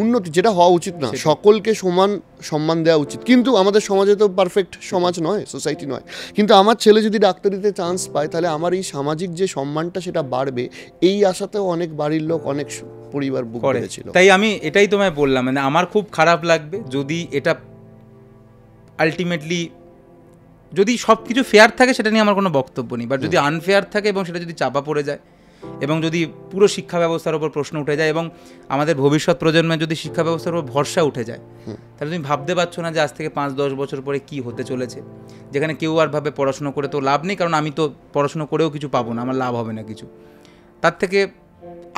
উন্নতি, যেটা হওয়া উচিত না, সকলকে সমান সম্মান দেওয়া উচিত, কিন্তু আমাদের সমাজে তো পারফেক্ট সমাজ নয়, সোসাইটি নয়, কিন্তু আমার ছেলে যদি ডাক্তারিতে চান্স পায় তাহলে আমার এই সামাজিক যে সম্মানটা সেটা বাড়বে, এই আশাতেও অনেক বাড়ির লোক, অনেক পরিবার বুক করেছিল। তাই আমি এটাই তোমায় বললাম, মানে আমার খুব খারাপ লাগবে যদি এটা আলটিমেটলি, যদি সব কিছু ফেয়ার থাকে সেটা নিয়ে আমার কোনো বক্তব্য নেই, বাট যদি আনফেয়ার থাকে এবং সেটা যদি চাপা পড়ে যায় এবং যদি পুরো শিক্ষা ব্যবস্থার উপর প্রশ্ন উঠে যায় এবং আমাদের ভবিষ্যৎ প্রজন্মের যদি শিক্ষা ব্যবস্থার উপর ভরসা উঠে যায়, তাহলে তুমি ভাবতে পারছো না যে আজ থেকে 5-10 বছর পরে কি হতে চলেছে, যেখানে কেউ আর ভাবে পড়াশুনো করে তো লাভ নেই, কারণ আমি তো পড়াশুনো করেও কিছু পাবো না, আমার লাভ হবে না কিছু, তার থেকে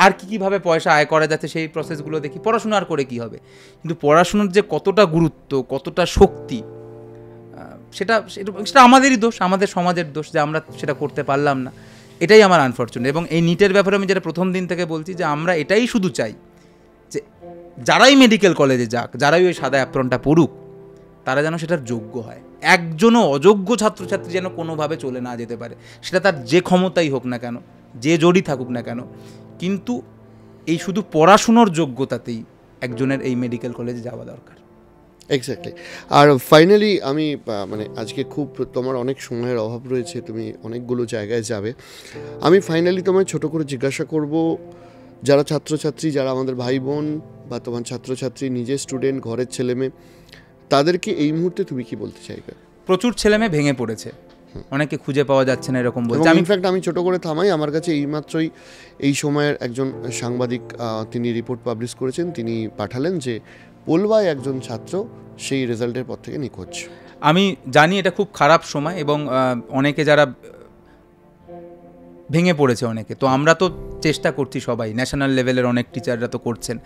আর কীভাবে পয়সা আয় করা যাচ্ছে সেই প্রসেসগুলো দেখি, পড়াশুনো আর করে কি হবে। কিন্তু পড়াশুনোর যে কতটা গুরুত্ব, কতটা শক্তি, সেটা আমাদেরই দোষ, আমাদের সমাজের দোষ যে আমরা সেটা করতে পারলাম না, এটাই আমার আনফরচুনেট। এবং এই নিটের ব্যাপারে আমি যেটা প্রথম দিন থেকে বলছি যে আমরা এটাই শুধু চাই যে যারাই মেডিকেল কলেজে যাক, যারাই ওই সাদা অ্যাপ্রনটা পড়ুক, তারা যেন সেটার যোগ্য হয়, একজনও অযোগ্য ছাত্রছাত্রী যেন কোনোভাবে চলে না যেতে পারে, সেটা তার যে ক্ষমতাই হোক না কেন, যে জোরই থাকুক না কেন, কিন্তু এই শুধু পড়াশুনোর যোগ্যতাতেই একজনের এই মেডিকেল কলেজে যাওয়া দরকার। এক্স্যাক্টলি। আর ফাইনালি আমি মানে আজকে খুব তোমার অনেক সময়ের অভাব রয়েছে, তুমি অনেকগুলো জায়গায় যাবে, আমি ফাইনালি তোমায় ছোট করে জিজ্ঞাসা করব, যারা ছাত্রছাত্রী, যারা আমাদের ভাই বোন বা তোমার ছাত্রছাত্রী, নিজের স্টুডেন্ট, ঘরের ছেলেমেয়ে, তাদেরকে এই মুহূর্তে তুমি কি বলতে চাইবে? প্রচুর ছেলেমেয়ে ভেঙে পড়েছে, অনেকে খুঁজে পাওয়া যাচ্ছে না এরকম বলছে। ইনফ্যাক্ট আমি ছোট করে থামাই, আমার কাছে এইমাত্রই এই সময়ের একজন সাংবাদিক তিনি রিপোর্ট পাবলিশ করেছেন, তিনি পাঠালেন যে পোলবায় একজন ছাত্র সেই রেজাল্টের পর থেকে নিখোঁজ। আমি জানি এটা খুব খারাপ সময় এবং অনেকে যারা ভেঙে পড়েছে অনেকে, তো আমরা তো চেষ্টা করছি সবাই, ন্যাশনাল লেভেলের অনেক টিচাররা তো করছেন,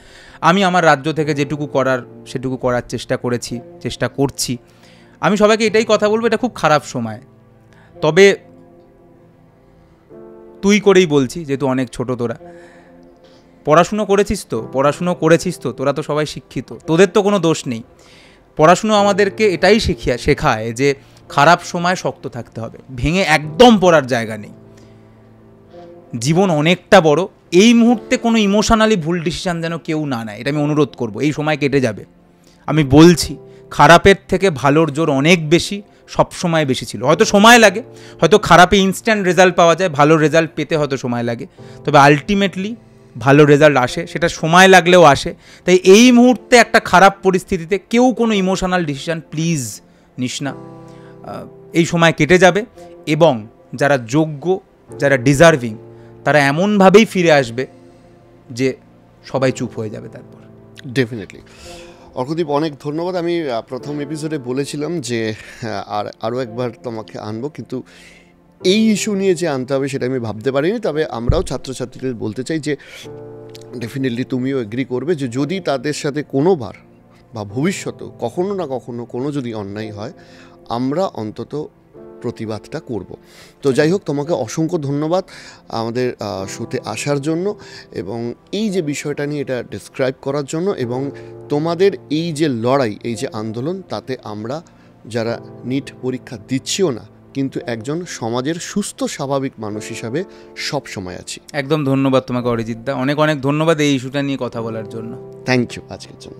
আমি আমার রাজ্য থেকে যেটুকু করার সেটুকু করার চেষ্টা করছি। আমি সবাইকে এটাই কথা বলবো, এটা খুব খারাপ সময়, তবে তুই করেই বলছি, যেহেতু অনেক ছোট তোরা, পড়াশুনো করেছিস তো, তোরা তো সবাই শিক্ষিত, তোদের তো কোনো দোষ নেই। পড়াশুনো আমাদেরকে এটাই শেখায় যে খারাপ সময় শক্ত থাকতে হবে, ভেঙে একদম পড়ার জায়গা নেই, জীবন অনেকটা বড়, এই মুহূর্তে কোনো ইমোশনালি ভুল ডিসিশান যেন কেউ না নেয়, এটা আমি অনুরোধ করব। এই সময় কেটে যাবে, আমি বলছি, খারাপের থেকে ভালোর জোর অনেক বেশি, সবসময় বেশি ছিল। হয়তো সময় লাগে, হয়তো খারাপে ইনস্ট্যান্ট রেজাল্ট পাওয়া যায়, ভালো রেজাল্ট পেতে হয়তো সময় লাগে, তবে আলটিমেটলি ভালো রেজাল্ট আসে, সেটা সময় লাগলেও আসে। তাই এই মুহূর্তে একটা খারাপ পরিস্থিতিতে কেউ কোনো ইমোশনাল ডিসিশান প্লিজ নিস না। এই সময় কেটে যাবে এবং যারা যোগ্য, যারা ডিজার্ভিং, তারা এমনভাবেই ফিরে আসবে যে সবাই চুপ হয়ে যাবে তারপর। ডেফিনেটলি। অর্কদীপ, অনেক ধন্যবাদ। আমি প্রথম এপিসোডে বলেছিলাম যে আরও একবার তোমাকে আনবো, কিন্তু এই ইস্যু নিয়ে যে আনতে হবে সেটা আমি ভাবতে পারিনি। তবে আমরাও ছাত্রছাত্রীদের বলতে চাই যে ডেফিনেটলি তুমিও এগ্রি করবে যে যদি তাদের সাথে কোনোবার বা ভবিষ্যতেও কখনো না কখনো কোনো যদি অন্যায় হয়, আমরা অন্তত প্রতিবাদটা করব। তো যাই হোক, তোমাকে অসংখ্য ধন্যবাদ আমাদের শোতে আসার জন্য এবং এই যে বিষয়টা নিয়ে এটা ডেসক্রাইব করার জন্য, এবং তোমাদের এই যে লড়াই, এই যে আন্দোলন, তাতে আমরা যারা নিট পরীক্ষা দিচ্ছিও না কিন্তু একজন সমাজের সুস্থ স্বাভাবিক মানুষ হিসাবে সব সময় আছি। একদম ধন্যবাদ তোমাকে অরিজিৎ দা, অনেক অনেক ধন্যবাদ এই ইস্যুটা নিয়ে কথা বলার জন্য। থ্যাংক ইউ আজকের জন্য।